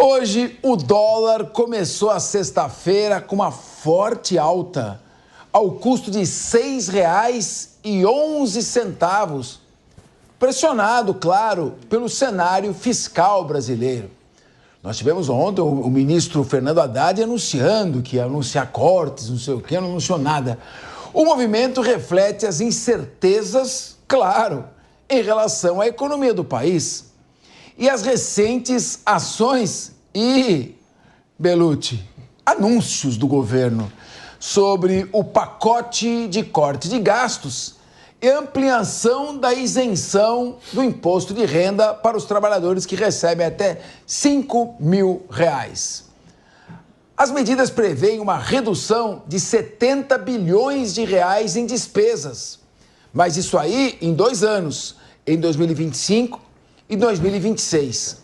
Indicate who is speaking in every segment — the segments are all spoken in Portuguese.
Speaker 1: Hoje, o dólar começou a sexta-feira com uma forte alta, ao custo de R$ 6,11, pressionado, claro, pelo cenário fiscal brasileiro. Nós tivemos ontem o ministro Fernando Haddad anunciando que ia anunciar cortes, não sei o quê, não anunciou nada. O movimento reflete as incertezas, claro, em relação à economia do país e as recentes ações e, Bellucci, anúncios do governo sobre o pacote de corte de gastos e ampliação da isenção do imposto de renda para os trabalhadores que recebem até R$ 5.000. As medidas prevêem uma redução de 70 bilhões de reais em despesas, mas isso aí em 2 anos, em 2025 e 2026.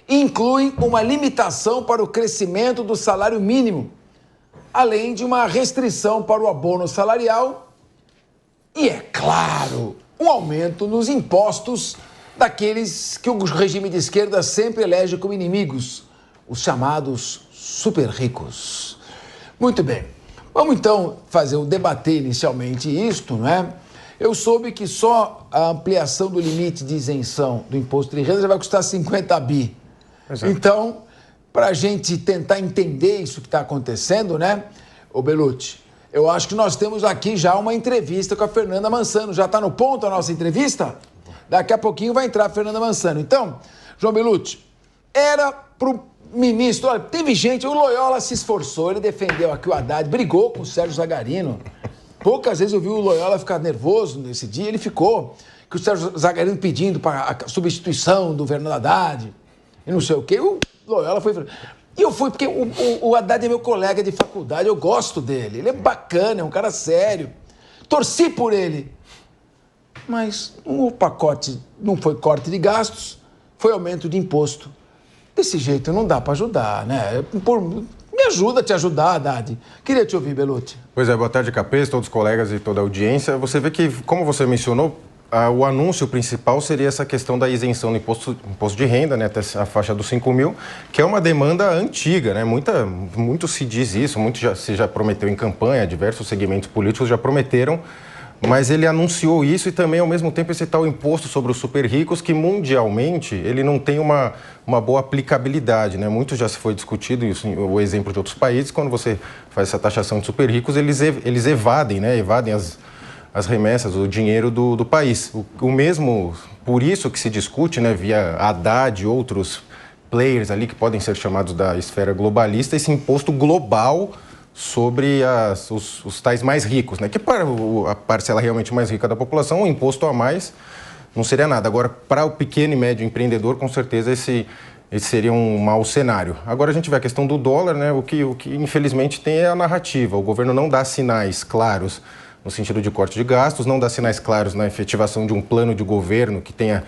Speaker 1: Incluem uma limitação para o crescimento do salário mínimo, além de uma restrição para o abono salarial e, é claro, um aumento nos impostos daqueles que o regime de esquerda sempre elege como inimigos, os chamados super ricos. Muito bem, vamos então debater inicialmente isto, não é? Eu soube que só a ampliação do limite de isenção do imposto de renda já vai custar 50 bi. Exato. Então, para a gente tentar entender isso que está acontecendo, né, ô Bellucci, eu acho que nós temos aqui já uma entrevista com a Fernanda Mansano. Já está no ponto a nossa entrevista? Daqui a pouquinho vai entrar a Fernanda Mansano. Então, João Bellucci, era para o ministro... Olha, teve gente, o Loyola se esforçou, ele defendeu aqui o Haddad, brigou com o Sérgio Zagarino. Poucas vezes eu vi o Loyola ficar nervoso nesse dia, ele ficou, que o Sérgio Zagarino pedindo para a substituição do Fernando Haddad, e não sei o quê. O Loyola foi... E eu fui, porque o Haddad é meu colega de faculdade, eu gosto dele, ele é bacana, é um cara sério. Torci por ele. Mas o pacote não foi corte de gastos, foi aumento de imposto. Desse jeito não dá para ajudar, né? Me ajuda a te ajudar, Haddad. Queria te ouvir, Bellucci.
Speaker 2: Pois é, boa tarde, Capês, todos os colegas e toda a audiência. Você vê que, como você mencionou, o anúncio principal seria essa questão da isenção do imposto de renda, né, até a faixa dos 5 mil, que é uma demanda antiga, né? Muito se diz isso, se já prometeu em campanha, diversos segmentos políticos já prometeram, mas ele anunciou isso e também, ao mesmo tempo, esse tal imposto sobre os super ricos, que mundialmente ele não tem uma boa aplicabilidade, né? Muito já se foi discutido isso, o exemplo de outros países, quando você faz essa taxação de super ricos, eles evadem, né? Evadem as remessas, o dinheiro do país. O mesmo, por isso que se discute, né, via Haddad e outros players ali que podem ser chamados da esfera globalista, esse imposto global sobre os tais mais ricos, né? Que para a parcela realmente mais rica da população, um imposto a mais não seria nada. Agora, para o pequeno e médio empreendedor, com certeza esse seria um mau cenário. Agora a gente vê a questão do dólar, né? O que infelizmente tem é a narrativa. O governo não dá sinais claros no sentido de corte de gastos, não dá sinais claros na efetivação de um plano de governo que tenha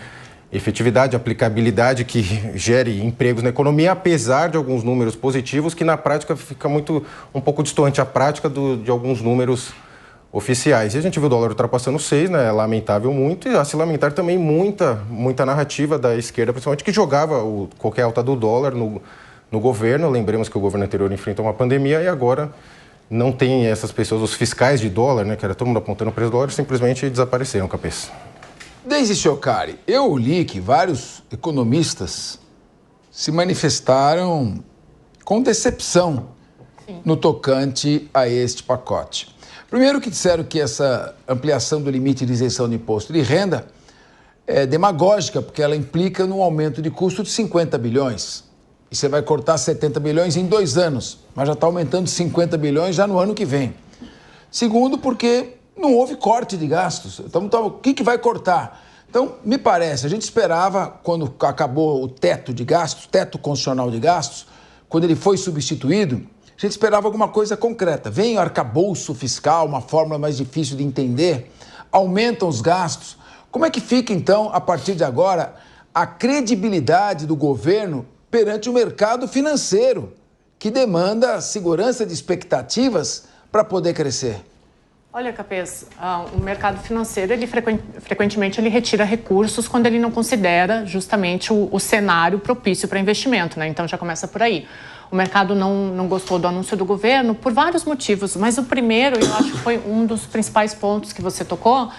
Speaker 2: efetividade, aplicabilidade, que gere empregos na economia, apesar de alguns números positivos, que na prática fica um pouco distante a prática de alguns números oficiais. E a gente viu o dólar ultrapassando 6, né? É lamentável muito, e a se lamentar também muita narrativa da esquerda, principalmente, que jogava qualquer alta do dólar no governo. Lembremos que o governo anterior enfrentou uma pandemia e agora não tem essas pessoas, os fiscais de dólar, né, que era todo mundo apontando o preço do dólar, simplesmente desapareceram, Capês.
Speaker 1: Desde Ciocari, eu li que vários economistas se manifestaram com decepção no tocante a este pacote. Primeiro que disseram que essa ampliação do limite de isenção de imposto de renda é demagógica, porque ela implica num aumento de custo de 50 bilhões. E você vai cortar 70 bilhões em 2 anos, mas já está aumentando 50 bilhões já no ano que vem. Segundo, porque não houve corte de gastos. Então, o que vai cortar? Então, me parece, a gente esperava, quando acabou o teto de gastos, teto constitucional de gastos, quando ele foi substituído, a gente esperava alguma coisa concreta. Vem o arcabouço fiscal, uma fórmula mais difícil de entender, aumentam os gastos. Como é que fica, então, a partir de agora, a credibilidade do governo perante o mercado financeiro, que demanda segurança de expectativas para poder crescer?
Speaker 3: Olha, Capês, o mercado financeiro, ele frequentemente ele retira recursos quando ele não considera justamente o cenário propício para investimento, né? Então já começa por aí. O mercado não gostou do anúncio do governo por vários motivos, mas o primeiro, eu acho que foi um dos principais pontos que você tocou.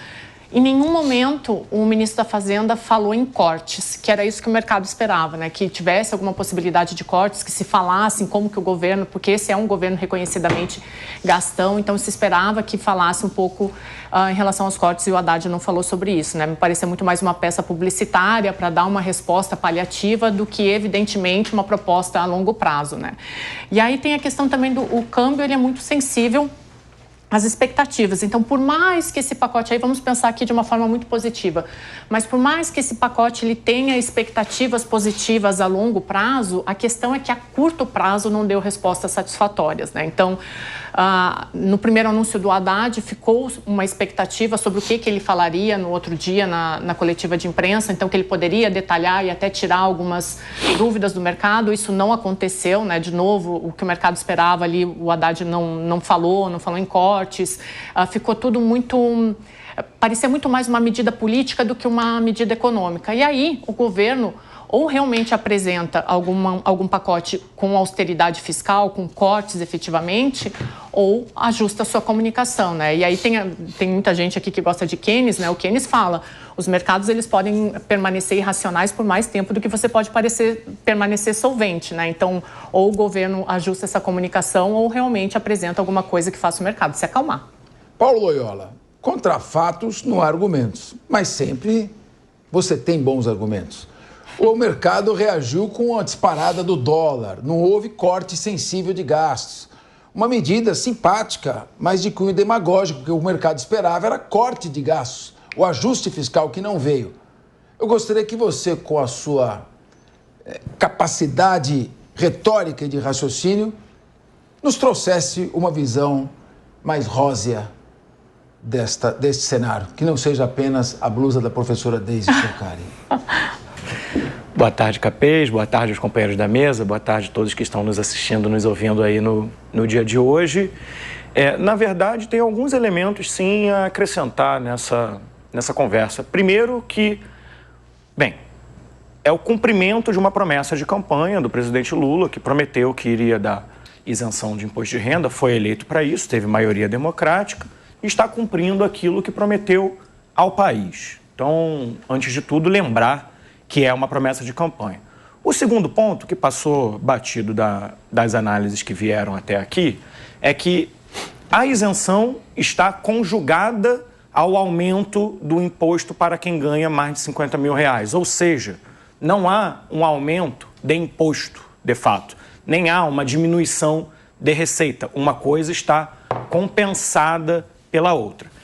Speaker 3: Em nenhum momento o ministro da Fazenda falou em cortes, que era isso que o mercado esperava, né? Que tivesse alguma possibilidade de cortes, que se falasse em como que o governo, porque esse é um governo reconhecidamente gastão, então se esperava que falasse um pouco em relação aos cortes, e o Haddad não falou sobre isso, né? Me parecia muito mais uma peça publicitária para dar uma resposta paliativa do que, evidentemente, uma proposta a longo prazo, né? E aí tem a questão também o câmbio, ele é muito sensível as expectativas. Então, por mais que esse pacote aí, vamos pensar aqui de uma forma muito positiva, mas por mais que esse pacote ele tenha expectativas positivas a longo prazo, a questão é que a curto prazo não deu respostas satisfatórias, né? Então, no primeiro anúncio do Haddad, ficou uma expectativa sobre o que ele falaria no outro dia na coletiva de imprensa, então que ele poderia detalhar e até tirar algumas dúvidas do mercado. Isso não aconteceu, né? De novo, o que o mercado esperava ali, o Haddad não falou em cortes, ficou tudo muito... parecia muito mais uma medida política do que uma medida econômica. E aí, o governo ou realmente apresenta algum pacote com austeridade fiscal, com cortes efetivamente, ou ajusta a sua comunicação, né? E aí tem muita gente aqui que gosta de Keynes, né? O Keynes fala, os mercados eles podem permanecer irracionais por mais tempo do que você pode permanecer solvente, né? Então, ou o governo ajusta essa comunicação ou realmente apresenta alguma coisa que faça o mercado se acalmar.
Speaker 1: Paulo Loyola, contra fatos não há argumentos, mas sempre você tem bons argumentos. O mercado reagiu com a disparada do dólar, não houve corte sensível de gastos. Uma medida simpática, mas de cunho demagógico, porque o mercado esperava era corte de gastos, o ajuste fiscal que não veio. Eu gostaria que você, com a sua capacidade retórica e de raciocínio, nos trouxesse uma visão mais rósea deste cenário, que não seja apenas a blusa da professora Deise Chocari.
Speaker 4: Boa tarde, Capês. Boa tarde aos companheiros da mesa. Boa tarde a todos que estão nos assistindo, nos ouvindo aí no dia de hoje. Na verdade, tem alguns elementos, sim, a acrescentar nessa conversa. Primeiro que, é o cumprimento de uma promessa de campanha do presidente Lula, que prometeu que iria dar isenção de imposto de renda, foi eleito para isso, teve maioria democrática e está cumprindo aquilo que prometeu ao país. Então, antes de tudo, lembrar que é uma promessa de campanha. O segundo ponto, que passou batido das análises que vieram até aqui, é que a isenção está conjugada ao aumento do imposto para quem ganha mais de 50 mil reais. Ou seja, não há um aumento de imposto, de fato, nem há uma diminuição de receita. Uma coisa está compensada pela outra.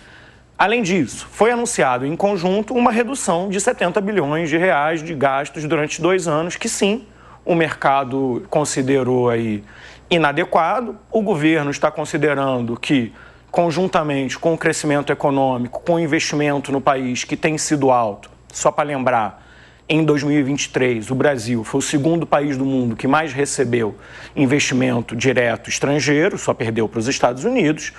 Speaker 4: Além disso, foi anunciado em conjunto uma redução de 70 bilhões de reais de gastos durante 2 anos, que sim, o mercado considerou aí inadequado. O governo está considerando que, conjuntamente com o crescimento econômico, com o investimento no país que tem sido alto, só para lembrar, em 2023, o Brasil foi o segundo país do mundo que mais recebeu investimento direto estrangeiro, só perdeu para os Estados Unidos.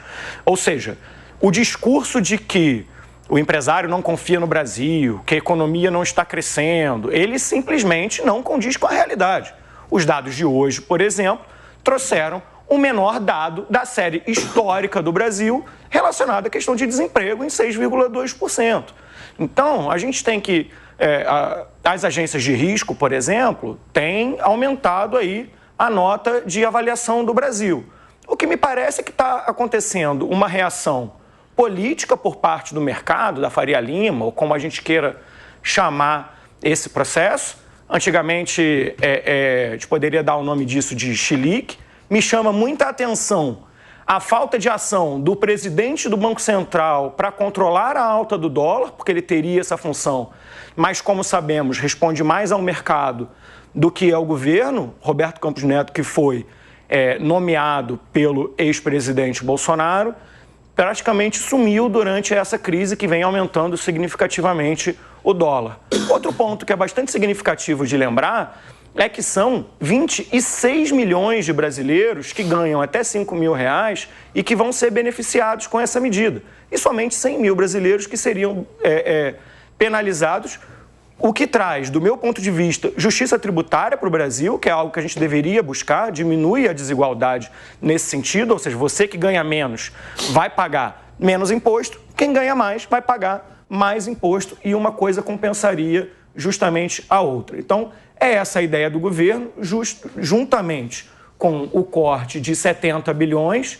Speaker 4: Ou seja, o discurso de que o empresário não confia no Brasil, que a economia não está crescendo, ele simplesmente não condiz com a realidade. Os dados de hoje, por exemplo, trouxeram o menor dado da série histórica do Brasil relacionado à questão de desemprego em 6,2%. Então, a gente tem que... as agências de risco, por exemplo, têm aumentado aí a nota de avaliação do Brasil. O que me parece é que está acontecendo uma reação política por parte do mercado, da Faria Lima, ou como a gente queira chamar esse processo. Antigamente, a gente poderia dar o nome disso de chilique. Me chama muita atenção a falta de ação do presidente do Banco Central para controlar a alta do dólar, porque ele teria essa função, mas, como sabemos, responde mais ao mercado do que ao governo. Roberto Campos Neto, que foi nomeado pelo ex-presidente Bolsonaro, praticamente sumiu durante essa crise que vem aumentando significativamente o dólar. Outro ponto que é bastante significativo de lembrar é que são 26 milhões de brasileiros que ganham até R$5 mil e que vão ser beneficiados com essa medida. E somente 100 mil brasileiros que seriam penalizados, o que traz, do meu ponto de vista, justiça tributária para o Brasil, que é algo que a gente deveria buscar, diminui a desigualdade nesse sentido, ou seja, você que ganha menos vai pagar menos imposto, quem ganha mais vai pagar mais imposto e uma coisa compensaria justamente a outra. Então, é essa a ideia do governo, juntamente com o corte de 70 bilhões,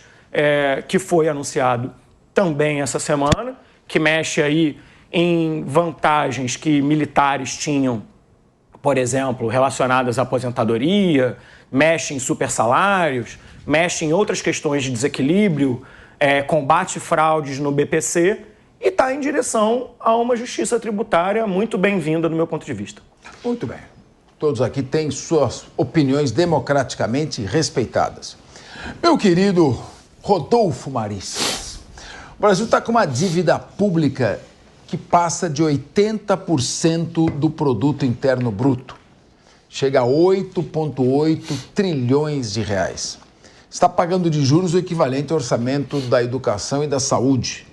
Speaker 4: que foi anunciado também essa semana, que mexe aí em vantagens que militares tinham, por exemplo, relacionadas à aposentadoria, mexe em supersalários, mexe em outras questões de desequilíbrio, combate fraudes no BPC e está em direção a uma justiça tributária muito bem-vinda, do meu ponto de vista.
Speaker 1: Muito bem. Todos aqui têm suas opiniões democraticamente respeitadas. Meu querido Rodolfo Maris, o Brasil está com uma dívida pública que passa de 80% do produto interno bruto. Chega a 8,8 trilhões de reais. Está pagando de juros o equivalente ao orçamento da educação e da saúde.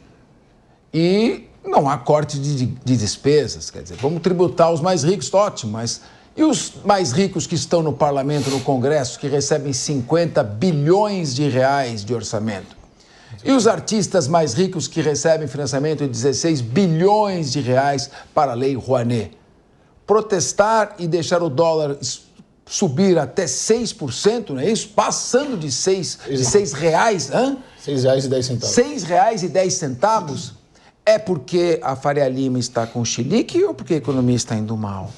Speaker 1: E não há corte de despesas, quer dizer, vamos tributar os mais ricos, ótimo, mas e os mais ricos que estão no parlamento, no Congresso, que recebem 50 bilhões de reais de orçamento? E os artistas mais ricos que recebem financiamento de 16 bilhões de reais para a Lei Rouanet? Protestar e deixar o dólar subir até 6%, não é isso? Passando de 6 reais, hã?
Speaker 5: R$6,10.
Speaker 1: R$6,10? É porque a Faria Lima está com chilique ou porque a economia está indo mal?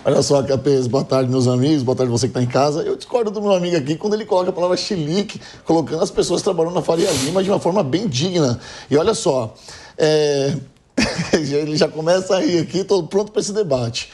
Speaker 5: Olha só, Capês, boa tarde, meus amigos, boa tarde você que está em casa. Eu discordo do meu amigo aqui quando ele coloca a palavra chilique, colocando as pessoas trabalhando na Faria Lima de uma forma bem digna. E olha só, ele já começa a rir aqui, estou pronto para esse debate.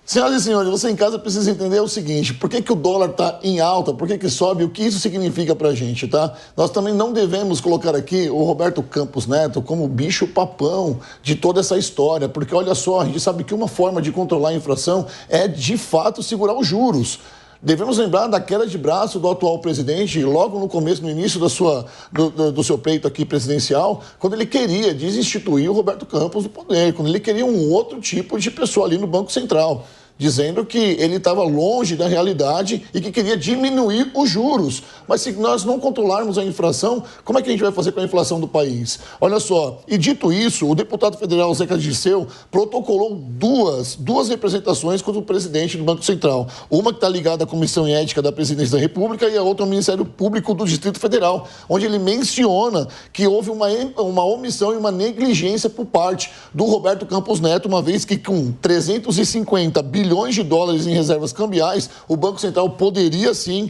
Speaker 5: Senhoras e senhores, você em casa precisa entender o seguinte: por que o dólar está em alta, por que sobe, o que isso significa para a gente, tá? Nós também não devemos colocar aqui o Roberto Campos Neto como bicho papão de toda essa história, porque olha só, a gente sabe que uma forma de controlar a inflação é de fato segurar os juros. Devemos lembrar da queda de braço do atual presidente, logo no começo, no início do seu pleito aqui presidencial, quando ele queria desinstituir o Roberto Campos do poder, quando ele queria um outro tipo de pessoa ali no Banco Central, dizendo que ele estava longe da realidade e que queria diminuir os juros. Mas se nós não controlarmos a inflação, como é que a gente vai fazer com a inflação do país? Olha só, e dito isso, o deputado federal Zeca Dirceu protocolou duas representações contra o presidente do Banco Central. Uma que está ligada à Comissão Ética da Presidência da República e a outra ao Ministério Público do Distrito Federal, onde ele menciona que houve uma omissão e uma negligência por parte do Roberto Campos Neto, uma vez que com 350 bilhões de dólares em reservas cambiais, o Banco Central poderia sim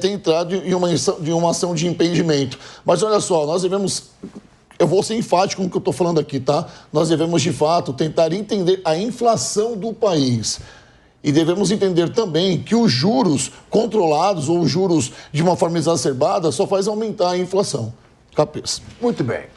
Speaker 5: ter entrado em uma ação de impedimento. Mas olha só, nós devemos... Eu vou ser enfático com o que eu estou falando aqui, tá? Nós devemos, de fato, tentar entender a inflação do país. E devemos entender também que os juros controlados ou os juros de uma forma exacerbada só faz aumentar a inflação. Capês.
Speaker 1: Muito bem.